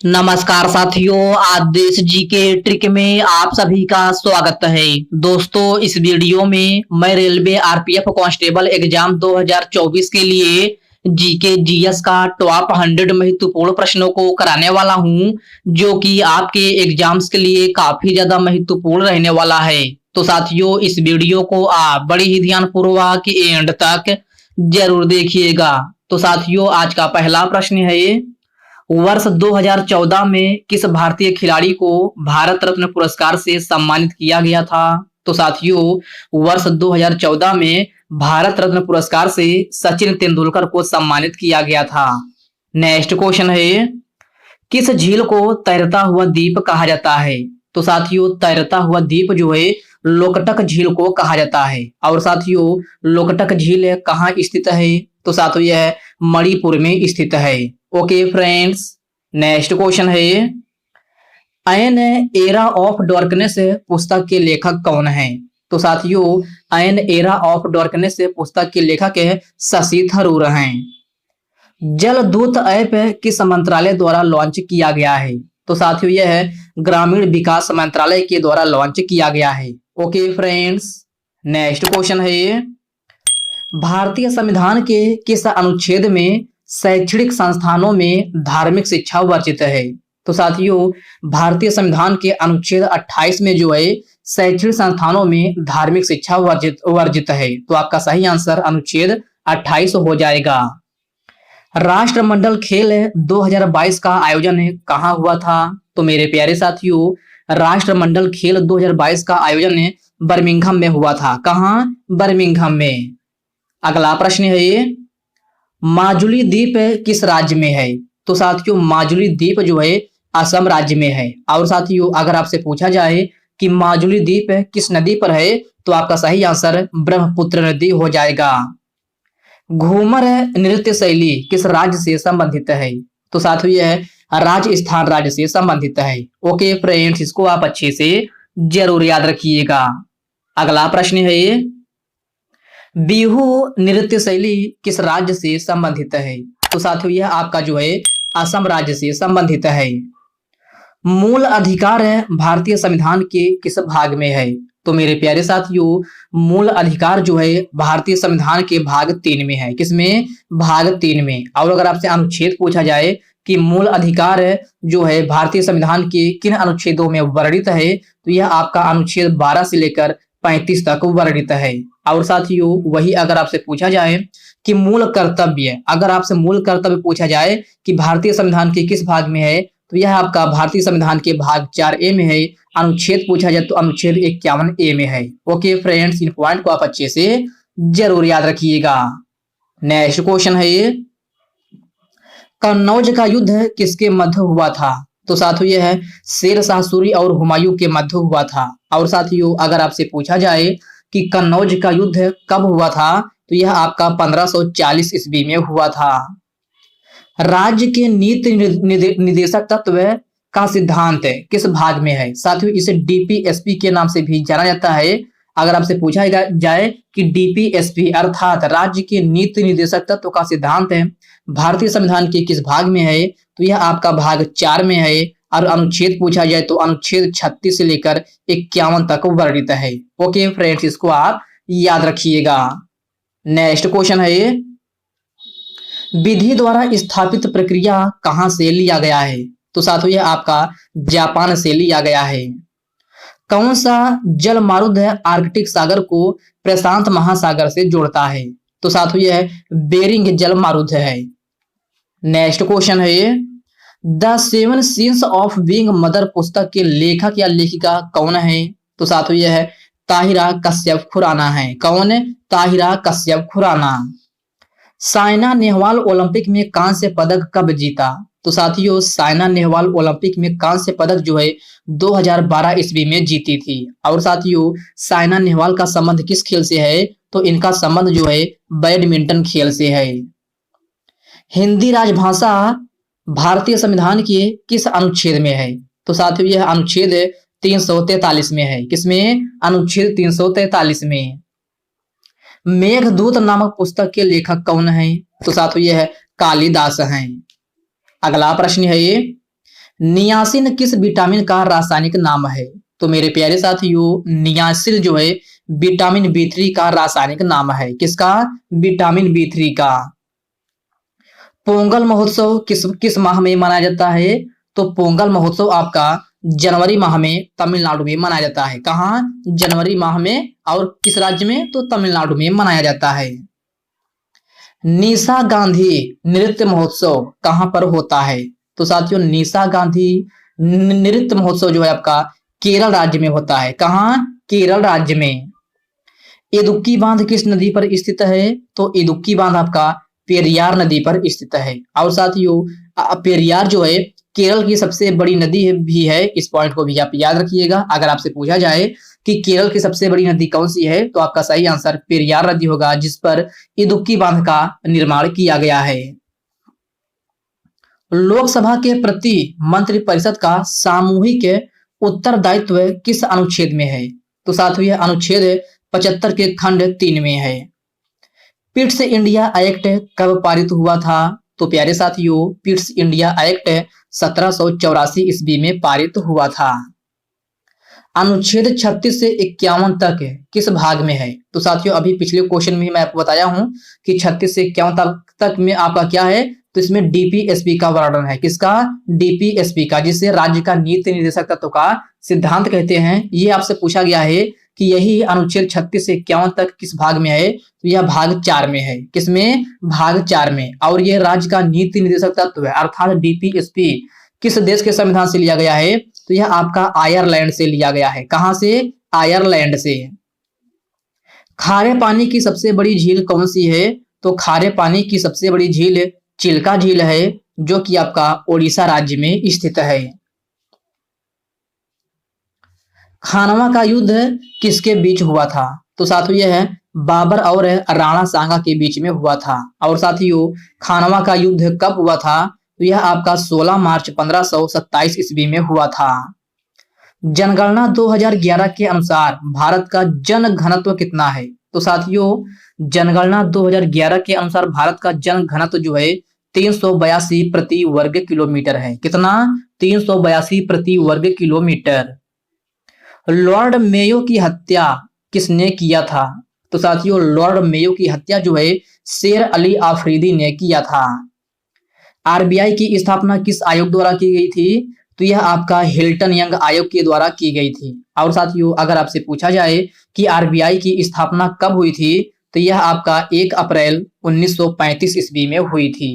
नमस्कार साथियों, आज देश जी के ट्रिक में आप सभी का स्वागत है। दोस्तों, इस वीडियो में मैं रेलवे आरपीएफ कांस्टेबल एग्जाम 2024 के लिए जीके जीएस का टॉप 100 महत्वपूर्ण प्रश्नों को कराने वाला हूं, जो कि आपके एग्जाम्स के लिए काफी ज्यादा महत्वपूर्ण रहने वाला है। तो साथियों, इस वीडियो को आप बड़ी ही ध्यानपूर्वक एंड तक जरूर देखिएगा। तो साथियों, आज का पहला प्रश्न है, वर्ष 2014 में किस भारतीय खिलाड़ी को भारत रत्न पुरस्कार से सम्मानित किया गया था? तो साथियों, वर्ष 2014 में भारत रत्न पुरस्कार से सचिन तेंदुलकर को सम्मानित किया गया था। नेक्स्ट क्वेश्चन है, किस झील को तैरता हुआ द्वीप कहा जाता है? तो साथियों, तैरता हुआ द्वीप जो है लोकटक झील को कहा जाता है। और साथियों, लोकटक झील कहाँ स्थित है? तो साथियों, यह मणिपुर में स्थित है। ओके फ्रेंड्स, नेक्स्ट क्वेश्चन है, एन एरा ऑफ डार्कनेस पुस्तक के लेखक कौन है? तो साथियों, एन एरा ऑफ डार्कनेस पुस्तक के लेखक है शशि थरूर हैं। जलदूत ऐप किस मंत्रालय द्वारा लॉन्च किया गया है? तो साथियों, यह ग्रामीण विकास मंत्रालय के द्वारा लॉन्च किया गया है। ओके फ्रेंड्स, नेक्स्ट क्वेश्चन है, भारतीय संविधान के किस अनुच्छेद में शैक्षणिक संस्थानों में धार्मिक शिक्षा वर्जित है? तो साथियों, भारतीय संविधान के अनुच्छेद 28 में जो है शैक्षणिक संस्थानों में धार्मिक शिक्षा वर्जित है। तो आपका सही आंसर अनुच्छेद 28 हो जाएगा। राष्ट्रमंडल खेल 2022 का आयोजन कहाँ हुआ था? तो मेरे प्यारे साथियों, राष्ट्रमंडल खेल 2022 का आयोजन बर्मिंघम में हुआ था। कहाँ? बर्मिंघम में। अगला प्रश्न है, माजुली द्वीप किस राज्य में है? तो साथियों, माजुली द्वीप जो है असम राज्य में है। और साथियों, अगर आपसे पूछा जाए कि माजुली द्वीप किस नदी पर है, तो आपका सही आंसर ब्रह्मपुत्र नदी हो जाएगा। घूमर नृत्य शैली किस राज्य से संबंधित है? तो साथियों, यह राजस्थान राज्य से संबंधित है। ओके फ्रेंड्स, इसको आप अच्छे से जरूर याद रखिएगा। अगला प्रश्न है, बिहू नृत्य शैली किस राज्य से संबंधित है? तो साथियों, यह आपका जो है असम राज्य से संबंधित है। मूल अधिकार है भारतीय संविधान के किस भाग में है? तो मेरे प्यारे साथियों, मूल अधिकार जो है भारतीय संविधान के भाग 3 में है। किसमें? भाग 3 में। और अगर आपसे अनुच्छेद पूछा जाए कि मूल अधिकार जो है भारतीय संविधान के किन अनुच्छेदों में वर्णित है, तो यह आपका अनुच्छेद 12 से लेकर 35 तक वर्णित है। और साथियों, वही अगर आपसे पूछा जाए कि मूल कर्तव्य, अगर आपसे मूल कर्तव्य पूछा जाए कि भारतीय संविधान के किस भाग में है, तो यह आपका भारतीय संविधान के भाग 4A में है। अनुच्छेद पूछा जाए तो अनुच्छेद 51A में है। ओके फ्रेंड्स, इन पॉइंट को आप अच्छे से जरूर याद रखिएगा। नेक्स्ट क्वेश्चन है, कन्नौज का युद्ध किसके मध्य हुआ था? तो साथियों, यह शेर शाह सूरी और हुमायूं के मध्य हुआ था। और साथियों, अगर आपसे पूछा जाए कि कन्नौज का युद्ध कब हुआ था, तो यह आपका 1540 ईस्वी में हुआ था। राज्य के नीति निदेशक तत्व का सिद्धांत किस भाग में है? साथियों, इसे डीपीएसपी के नाम से भी जाना जाता है। अगर आपसे पूछा जाए कि डीपीएसपी अर्थात राज्य के नीति निर्देशक तत्व का सिद्धांत है भारतीय संविधान के किस भाग में है, तो यह आपका भाग 4 में है। और अनुच्छेद पूछा जाए तो अनुच्छेद 36 से लेकर 51 तक वर्णित है। ओके फ्रेंड्स, इसको आप याद रखिएगा। नेक्स्ट क्वेश्चन है, विधि द्वारा स्थापित प्रक्रिया कहां से लिया गया है? तो साथियों, यह आपका जापान से लिया गया है। कौन सा जल मारुद आर्कटिक सागर को प्रशांत महासागर से जोड़ता है? तो साथियों, यह बेरिंग जल मारुद है। नेक्स्ट क्वेश्चन है, the 7 scenes of being mother पुस्तक के लेखक या लेखिका कौन है? तो साथियों, यह ताहिरा कश्यप खुराना है। कौन? ताहिरा कश्यप खुराना। साइना नेहवाल ओलंपिक में कांस्य पदक कब जीता? तो साथियों, साइना नेहवाल ओलंपिक में कांस्य पदक जो है 2012 ईस्वी में जीती थी। और साथियों, साइना नेहवाल का संबंध किस खेल से है? तो इनका संबंध जो है बैडमिंटन खेल से है। हिंदी राजभाषा भारतीय संविधान के किस अनुच्छेद में है? तो साथियों, यह अनुच्छेद 343 में है। किसमें? अनुच्छेद 343 में। मेघदूत नामक पुस्तक के लेखक कौन है? तो साथियों, यह कालिदास हैं। अगला प्रश्न है, नियासिन किस विटामिन का रासायनिक नाम है? तो मेरे प्यारे साथियों, नियासिल जो है विटामिन B3 का रासायनिक नाम है। किसका? विटामिन B3 का। पोंगल महोत्सव किस किस माह में मनाया जाता है? तो पोंगल महोत्सव आपका जनवरी माह में तमिलनाडु में मनाया जाता है। कहाँ? जनवरी माह में। और किस राज्य में? तो तमिलनाडु में मनाया जाता है। निशा गांधी नृत्य महोत्सव कहाँ पर होता है? तो साथियों, निशा गांधी नृत्य महोत्सव जो है आपका केरल राज्य में होता है। कहाँ? केरल राज्य में। इदुक्की बांध किस नदी पर स्थित है? तो इदुक्की बांध आपका पेरियार नदी पर स्थित है। और साथियों, पेरियार जो है केरल की सबसे बड़ी नदी भी है। इस पॉइंट को भी आप याद रखिएगा। अगर आपसे पूछा जाए कि केरल की सबसे बड़ी नदी कौन सी है, तो आपका सही आंसर पेरियार नदी होगा, जिस पर इदुक्की बांध का निर्माण किया गया है। लोकसभा के प्रति मंत्रिपरिषद का सामूहिक उत्तरदायित्व किस अनुच्छेद में है? तो साथियों, यह अनुच्छेद 75 के खंड 3 में है। पिट्स इंडिया एक्ट कब पारित हुआ था? तो प्यारे साथियों, पिट्स इंडिया एक्ट 1784 ईस्वी में पारित हुआ था। अनुच्छेद 36 से 51 तक किस भाग में है? तो साथियों, अभी पिछले क्वेश्चन में मैं आपको बताया हूं कि 36 से 51 तक में आपका क्या है? तो इसमें डीपीएसपी का वर्णन है। किसका? डीपीएसपी का, जिसे राज्य का नीति निर्देशक तत्व का सिद्धांत कहते हैं। ये आपसे पूछा गया है कि यही अनुच्छेद 36 से 51 तक किस भाग में है? तो यह भाग 4 में है। किसमें? भाग 4 में। और यह राज्य का नीति निर्देशक तत्व है, अर्थात डीपीएसपी किस देश के संविधान से लिया गया है? तो यह आपका आयरलैंड से लिया गया है। कहां से? आयरलैंड से। खारे पानी की सबसे बड़ी झील कौन सी है? तो खारे पानी की सबसे बड़ी झील चिल्का झील है, जो कि आपका ओडिशा राज्य में स्थित है। खानवा का युद्ध किसके बीच हुआ था? तो साथियों, यह है बाबर और राणा सांगा के बीच में हुआ था। और साथियों, खानवा का युद्ध कब हुआ था? तो यह आपका 16 मार्च 1527 ईस्वी में हुआ था। जनगणना 2011 के अनुसार भारत का जन घनत्व कितना है? तो साथियों, जनगणना 2011 के अनुसार भारत का जन घनत्व जो है 382 प्रति वर्ग किलोमीटर है। कितना? 382 प्रति वर्ग किलोमीटर। लॉर्ड मेयो की हत्या किसने किया था? तो साथियों, लॉर्ड मेयो की हत्या जो है शेर अली आफरीदी ने किया था। आरबीआई की स्थापना किस आयोग द्वारा की गई थी? तो यह आपका हिल्टन यंग आयोग के द्वारा की गई थी। और साथियों, अगर आपसे पूछा जाए कि आरबीआई की स्थापना कब हुई थी, तो यह आपका 1 अप्रैल 1935 ईस्वी में हुई थी।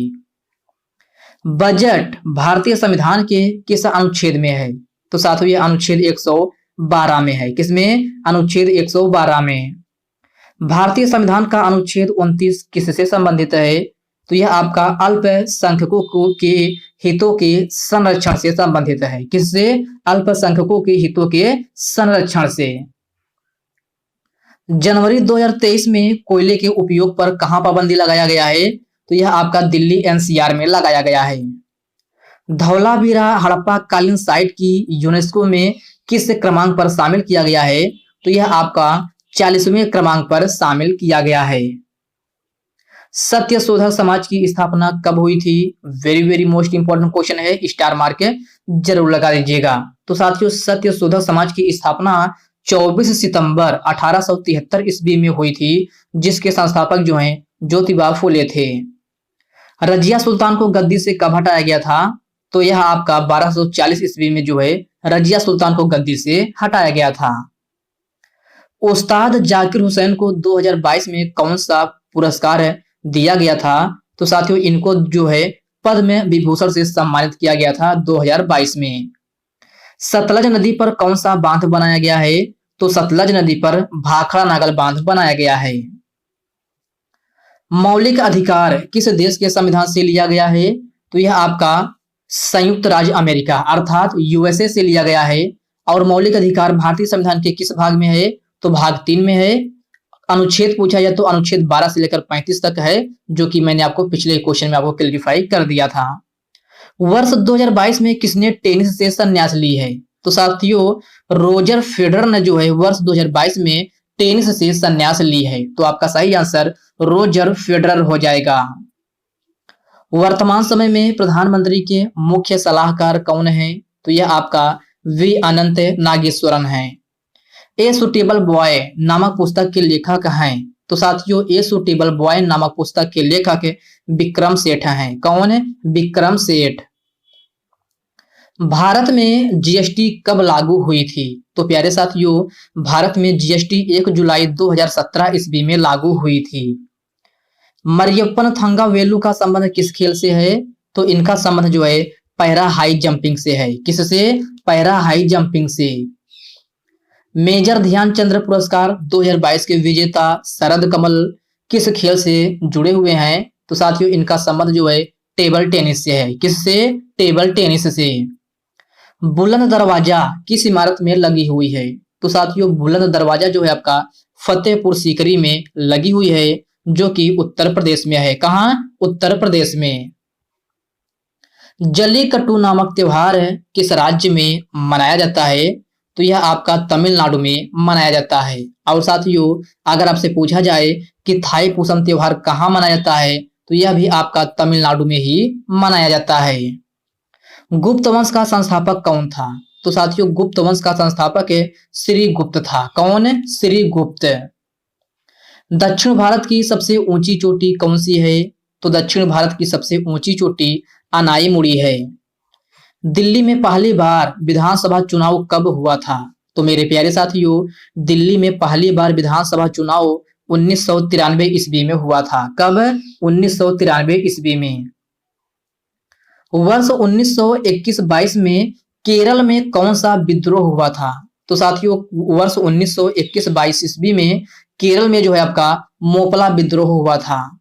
बजट भारतीय संविधान के किस अनुच्छेद में है? तो साथियों, यह अनुच्छेद 112 में है। किसमें? अनुच्छेद 112 में। भारतीय संविधान का अनुच्छेद 29 किससे संबंधित है? तो यह आपका अल्पसंख्यकों के हितों के संरक्षण से संबंधित है। किससे? अल्पसंख्यकों के हितों के संरक्षण से। जनवरी 2023 में कोयले के उपयोग पर कहां पाबंदी लगाया गया है? तो यह आपका दिल्ली एनसीआर में लगाया गया है। धौलावीरा हड़प्पा कालीन साइट की यूनेस्को में किस क्रमांक पर शामिल किया गया है? तो यह आपका 40वें क्रमांक पर शामिल किया गया है। सत्य शोधक समाज की स्थापना कब हुई थी? Very very most important question है, स्टार मार्क जरूर लगा दीजिएगा। तो साथियों, सत्य शोधक समाज की स्थापना 24 सितंबर 1873 ईस्वी में हुई थी, जिसके संस्थापक जो हैं ज्योतिबा फुले थे। रजिया सुल्तान को गद्दी से कब हटाया गया था? तो यह आपका 1240 ईस्वी में जो है रजिया सुल्तान को गद्दी से हटाया गया था। उस्ताद जाकिर हुसैन को 2022 में कौन सा पुरस्कार दिया गया था? तो साथियों, इनको जो है पद्म विभूषण से सम्मानित किया गया था 2022 में। सतलज नदी पर कौन सा बांध बनाया गया है? तो सतलज नदी पर भाखड़ा नागल बांध बनाया गया है। मौलिक अधिकार किस देश के संविधान से लिया गया है? तो यह आपका संयुक्त राज्य अमेरिका अर्थात यूएसए से लिया गया है। और मौलिक अधिकार भारतीय संविधान के किस भाग में है? तो भाग 3 में है। अनुच्छेद पूछा जाए तो अनुच्छेद 12 से लेकर 35 तक है, जो कि मैंने आपको पिछले क्वेश्चन में आपको क्लैरिफाई कर दिया था। वर्ष 2022 में किसने टेनिस से संन्यास ली है? तो साथियों, रोजर फेडरर ने जो है वर्ष 2022 में टेनिस से संन्यास ली है। तो आपका सही आंसर रोजर फेडरर हो जाएगा। वर्तमान समय में प्रधानमंत्री के मुख्य सलाहकार कौन है? तो यह आपका वी अनंत नागेश्वरन है। ए सुटेबल बॉय नामक पुस्तक के लेखक हैं? तो साथियों ए सुटेबल बॉय नामक पुस्तक के लेखक विक्रम सेठ हैं। कौन है? विक्रम सेठ। भारत में जीएसटी कब लागू हुई थी? तो प्यारे साथियों भारत में जीएसटी 1 जुलाई 2017 ईस्वी में लागू हुई थी। मरियप्पन थंगावेलु का संबंध किस खेल से है? तो इनका संबंध जो है पैरा हाई जंपिंग से है। किससे? पैरा हाई जंपिंग से। मेजर ध्यानचंद पुरस्कार 2022 के विजेता शरद कमल किस खेल से जुड़े हुए हैं? तो साथियों इनका संबंध जो है टेबल टेनिस से है। किससे? टेबल टेनिस से। बुलंद दरवाजा किस इमारत में लगी हुई है? तो साथियों बुलंद दरवाजा जो है आपका फतेहपुर सीकरी में लगी हुई है, जो कि उत्तर प्रदेश में है। कहां? उत्तर प्रदेश में। जल्लीकट्टू नामक त्योहार किस राज्य में मनाया जाता है? तो यह आपका तमिलनाडु में मनाया जाता है। और साथियों अगर आपसे पूछा जाए कि थाई पुसम त्योहार कहाँ मनाया जाता है, तो यह भी आपका तमिलनाडु में ही मनाया जाता है। गुप्त वंश का संस्थापक कौन था? तो साथियों गुप्त वंश का संस्थापक श्री गुप्त था। कौन? श्री गुप्त। दक्षिण भारत की सबसे ऊंची चोटी कौन सी है? तो दक्षिण भारत की सबसे ऊंची चोटी अनाईमुड़ी है। दिल्ली में पहली बार विधानसभा चुनाव कब हुआ था? तो मेरे प्यारे साथियों दिल्ली में पहली बार विधानसभा चुनाव 1993 ईस्वी में हुआ था। कब? 1993 ईस्वी में। वर्ष 1921-22 में केरल में कौन सा विद्रोह हुआ था? तो साथियों वर्ष 1921-22 ईस्वी में केरल में जो है आपका मोपला विद्रोह हुआ था।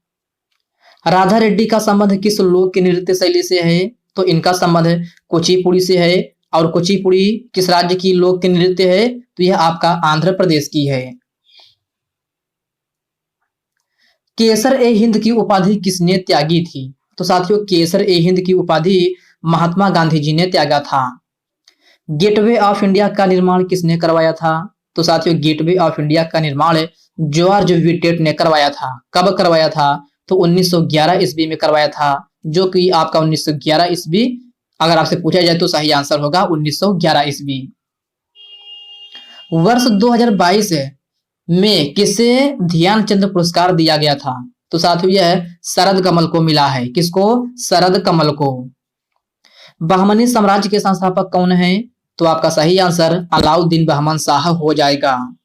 राधा रेड्डी का संबंध किस लोक नृत्य शैली से है? तो इनका संबंध कुचिपुड़ी से है। और कुचिपुड़ी किस राज्य की लोक नृत्य है? तो यह आपका आंध्र प्रदेश की है। केसर ए हिंद की उपाधि किसने त्यागी थी? तो साथियों केसर ए हिंद की उपाधि महात्मा गांधी जी ने त्यागा था। गेटवे ऑफ इंडिया का निर्माण किसने करवाया था? तो साथियों गेटवे ऑफ इंडिया का निर्माण जॉर्ज विटेट ने करवाया था। कब करवाया था? तो 1911 ईस्वी में करवाया था, जो कि आपका 1911 ईस्वी अगर आपसे पूछा जाए तो सही आंसर होगा 1911 ईस्वी। वर्ष 2022 में किसे ध्यानचंद पुरस्कार दिया गया था? तो साथियों यह शरद कमल को मिला है। किसको? शरद कमल को। बहमनी साम्राज्य के संस्थापक कौन है? तो आपका सही आंसर अलाउद्दीन बहमन शाह हो जाएगा।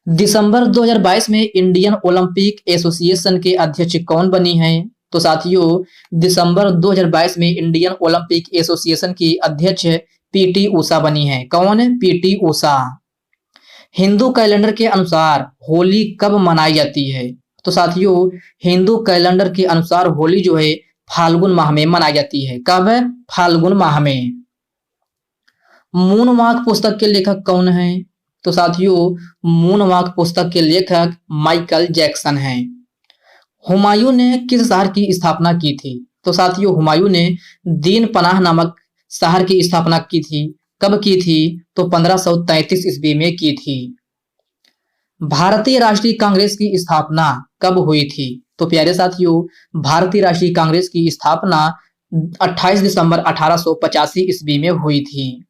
दिसंबर 2022 में इंडियन ओलंपिक एसोसिएशन के अध्यक्ष कौन बनी है? तो साथियों दिसंबर 2022 में इंडियन ओलंपिक एसोसिएशन की अध्यक्ष पीटी उषा बनी है। कौन? पीटी उषा। हिंदू कैलेंडर के अनुसार होली कब मनाई जाती है? तो साथियों हिंदू कैलेंडर के अनुसार होली जो है फाल्गुन माह में मनाई जाती है। कब? फाल्गुन माह में। मून वॉक पुस्तक के लेखक कौन है? तो साथियों मून वॉक पुस्तक के लेखक माइकल जैक्सन हैं। हुमायूं ने किस शहर की स्थापना की थी? तो साथियों हुमायूं ने दीन पनाह नामक शहर की स्थापना की थी। कब की थी? तो 1533 ईस्वी में की थी। भारतीय राष्ट्रीय कांग्रेस की स्थापना कब हुई थी? तो प्यारे साथियों भारतीय राष्ट्रीय कांग्रेस की स्थापना 28 दिसंबर 1885 ईस्वी में हुई थी।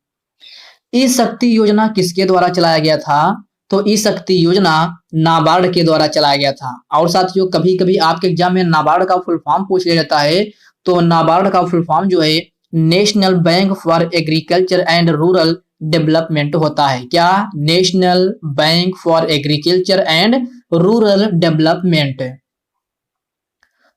ई शक्ति योजना किसके द्वारा चलाया गया था? तो ई शक्ति योजना नाबार्ड के द्वारा चलाया गया था। और साथियों कभी कभी आपके एग्जाम में नाबार्ड का फुल फॉर्म पूछ लिया जाता है। तो नाबार्ड का फुल फॉर्म जो है national bank for agriculture and rural development होता है। क्या? National bank for agriculture and rural development.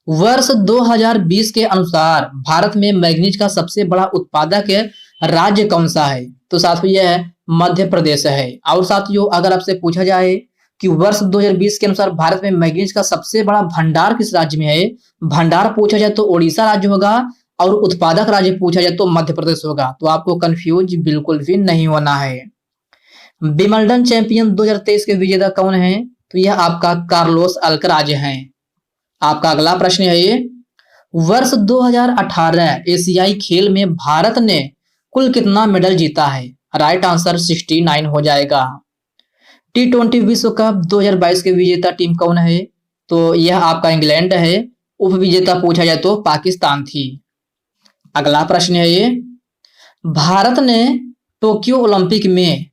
वर्ष 2020 के अनुसार भारत में मैग्नीज का सबसे बड़ा उत्पादक राज्य कौन सा है? तो साथियों यह मध्य प्रदेश है। और साथियों अगर आपसे पूछा जाए कि वर्ष 2020 के अनुसार भारत में मैग्नीज का सबसे बड़ा भंडार किस राज्य में है, भंडार पूछा जाए तो ओडिशा राज्य होगा और उत्पादक राज्य पूछा जाए तो मध्य प्रदेश होगा। तो आपको कंफ्यूज बिल्कुल भी नहीं होना है। विंबलडन चैंपियन 2023 के विजेता कौन है? तो यह आपका कार्लोस अल्कराज हैं। आपका अगला प्रश्न है ये, वर्ष 2018 एशियाई खेल में भारत ने कुल कितना मेडल जीता है? राइट आंसर 69 हो जाएगा। T20 विश्व कप 2022 के विजेता टीम कौन है? तो यह आपका इंग्लैंड है। उपविजेता पूछा जाए तो पाकिस्तान थी। अगला प्रश्न है ये, भारत ने टोक्यो ओलंपिक में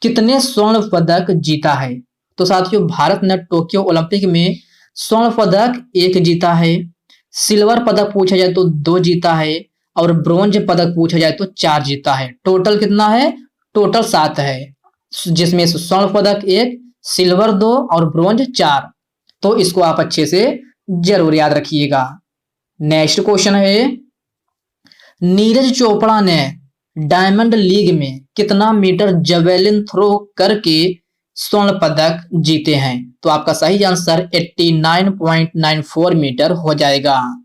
कितने स्वर्ण पदक जीता है? तो साथियों भारत ने टोक्यो ओलंपिक में स्वर्ण पदक 1 जीता है, सिल्वर पदक पूछा जाए तो 2 जीता है और ब्रोंज पदक पूछा जाए तो 4 जीता है। टोटल कितना है? टोटल 7 है, जिसमें स्वर्ण पदक 1, सिल्वर 2 और ब्रोंज 4। तो इसको आप अच्छे से जरूर याद रखिएगा। नेक्स्ट क्वेश्चन है, नीरज चोपड़ा ने डायमंड लीग में कितना मीटर जेवेलिन थ्रो करके स्वर्ण पदक जीते हैं? तो आपका सही आंसर 89.94 मीटर हो जाएगा।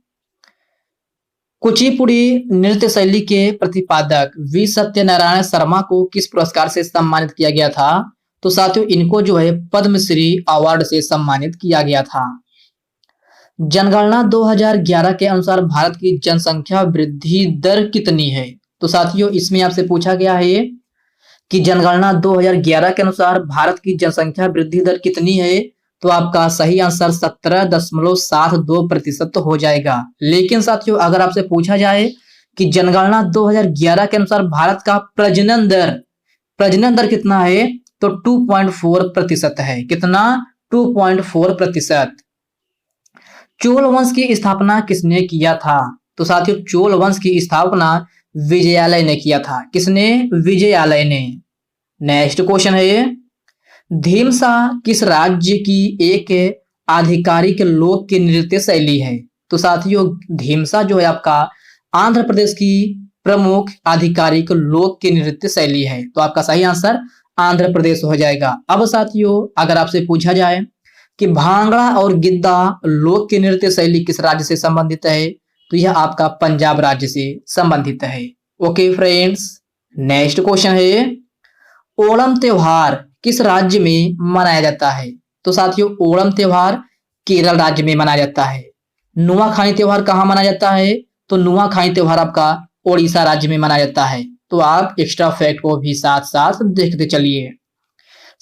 कुचिपुड़ी नृत्य शैली के प्रतिपादक वी सत्यनारायण शर्मा को किस पुरस्कार से सम्मानित किया गया था? तो साथियों इनको जो है पद्मश्री अवार्ड से सम्मानित किया गया था। जनगणना 2011 के अनुसार भारत की जनसंख्या वृद्धि दर कितनी है? तो साथियों इसमें आपसे पूछा गया है कि जनगणना 2011 के अनुसार भारत की जनसंख्या वृद्धि दर कितनी है? तो आपका सही आंसर 17.72% हो जाएगा। लेकिन साथियों अगर आपसे पूछा जाए कि जनगणना 2011 के अनुसार भारत का प्रजनन दर कितना है? तो 2.4% है। कितना? 2.4%। चोल वंश की स्थापना किसने किया था? तो साथियों चोल वंश की स्थापना विजयालय ने किया था। किसने? विजयालय ने। नेक्स्ट क्वेश्चन है, धीमसा किस राज्य की एक आधिकारिक लोक की नृत्य शैली है? तो साथियों धीमसा जो है आपका आंध्र प्रदेश की प्रमुख आधिकारिक लोक की नृत्य शैली है। तो आपका सही आंसर आंध्र प्रदेश हो जाएगा। अब साथियों अगर आपसे पूछा जाए कि भांगड़ा और गिद्दा लोक की नृत्य शैली किस राज्य से संबंधित है? तो यह आपका पंजाब राज्य से संबंधित है। ओके फ्रेंड्स, नेक्स्ट क्वेश्चन है, ओणम त्योहार किस राज्य में मनाया जाता है? तो साथियों ओणम त्योहार केरल राज्य में मनाया जाता है। नुआखाई त्योहार कहाँ मनाया जाता है? तो नुआखाई त्योहार आपका ओडिशा राज्य में मनाया जाता है। तो आप एक्स्ट्रा फैक्ट को भी साथ साथ देखते चलिए।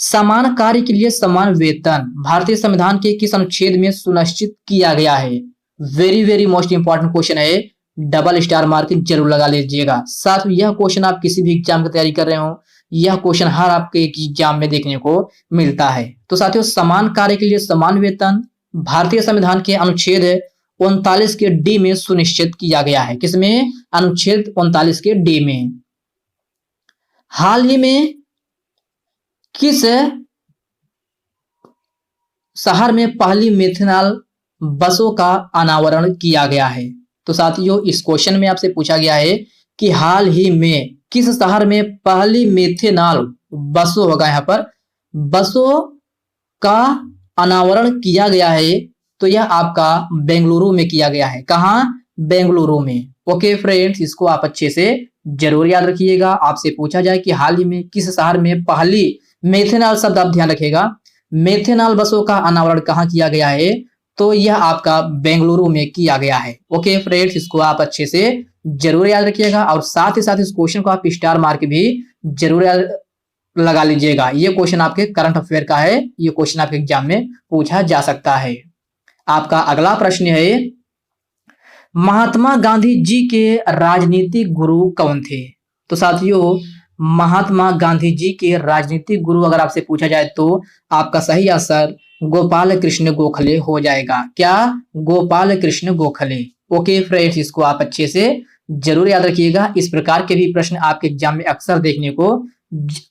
समान कार्य के लिए समान वेतन भारतीय संविधान के किस अनुच्छेद में सुनिश्चित किया गया है? Very very most important question है, डबल स्टार मार्क जरूर लगा लीजिएगा। साथ में यह क्वेश्चन आप किसी भी एग्जाम की तैयारी कर रहे हो, यह क्वेश्चन हर आपके एग्जाम में देखने को मिलता है। तो साथियों समान कार्य के लिए समान वेतन भारतीय संविधान के अनुच्छेद 39 के डी में सुनिश्चित किया गया है। किसमें? अनुच्छेद 39 के डी में। हाल ही में किस शहर में पहली मेथनॉल बसों का अनावरण किया गया है? तो साथियों इस क्वेश्चन में आपसे पूछा गया है कि हाल ही में किस शहर में पहली मेथनॉल बसों होगा, यहाँ पर बसों का अनावरण किया गया है? तो यह आपका बेंगलुरु में किया गया है। कहाँ? बेंगलुरु में। ओके फ्रेंड्स, इसको आप अच्छे से जरूर याद रखिएगा। आपसे पूछा जाए कि हाल ही में किस शहर में पहली मेथनॉल, शब्द आप ध्यान रखिएगा, मेथनॉल बसों का अनावरण कहाँ किया गया है? तो यह आपका बेंगलुरु में किया गया है। ओके फ्रेंड्स, इसको आप अच्छे से जरूर याद रखिएगा और साथ ही साथ इस क्वेश्चन को आप स्टार मार्क भी जरूर लगा लीजिएगा। ये क्वेश्चन आपके करंट अफेयर का है, ये क्वेश्चन आपके एग्जाम में पूछा जा सकता है। आपका अगला प्रश्न है, महात्मा गांधी जी के राजनीतिक गुरु कौन थे? तो साथियों महात्मा गांधी जी के राजनीतिक गुरु अगर आपसे पूछा जाए तो आपका सही आंसर गोपाल कृष्ण गोखले हो जाएगा। क्या? गोपाल कृष्ण गोखले। ओके फ्रेंड्स, इसको आप अच्छे से जरूर याद रखिएगा। इस प्रकार के भी प्रश्न आपके एग्जाम में अक्सर देखने को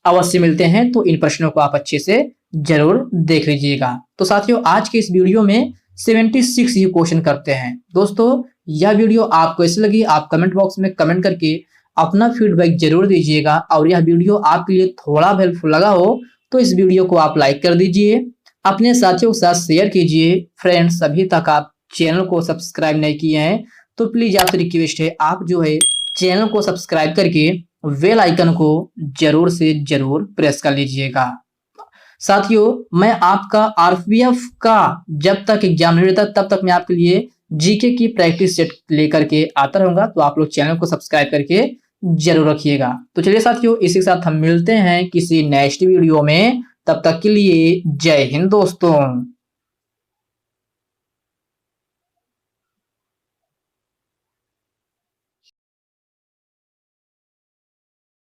अवश्य मिलते हैं, तो इन प्रश्नों को आप अच्छे से जरूर देख लीजिएगा। तो साथियों आज के इस वीडियो में 76 ही क्वेश्चन करते हैं। दोस्तों यह वीडियो आपको कैसी लगी आप कमेंट बॉक्स में कमेंट करके अपना फीडबैक जरूर दीजिएगा। और यह वीडियो आपके लिए थोड़ा हेल्पफुल लगा हो तो इस वीडियो को आप लाइक कर दीजिए, अपने साथियों के साथ शेयर कीजिए। फ्रेंड्स अभी तक आप चैनल को सब्सक्राइब नहीं किए हैं तो प्लीज आपसे रिक्वेस्ट है आप जो है चैनल को सब्सक्राइब करके बेल आइकन को जरूर से जरूर प्रेस कर लीजिएगा। साथियों मैं आपका आरपीएफ का जब तक एग्जाम नहीं रहता तब तक मैं आपके लिए जीके की प्रैक्टिस सेट लेकर के आता रहूंगा, तो आप लोग चैनल को सब्सक्राइब करके जरूर रखिएगा। तो चलिए साथियों इसी के साथ हम मिलते हैं किसी नेक्स्ट वीडियो में, तब तक के लिए जय हिंद दोस्तों।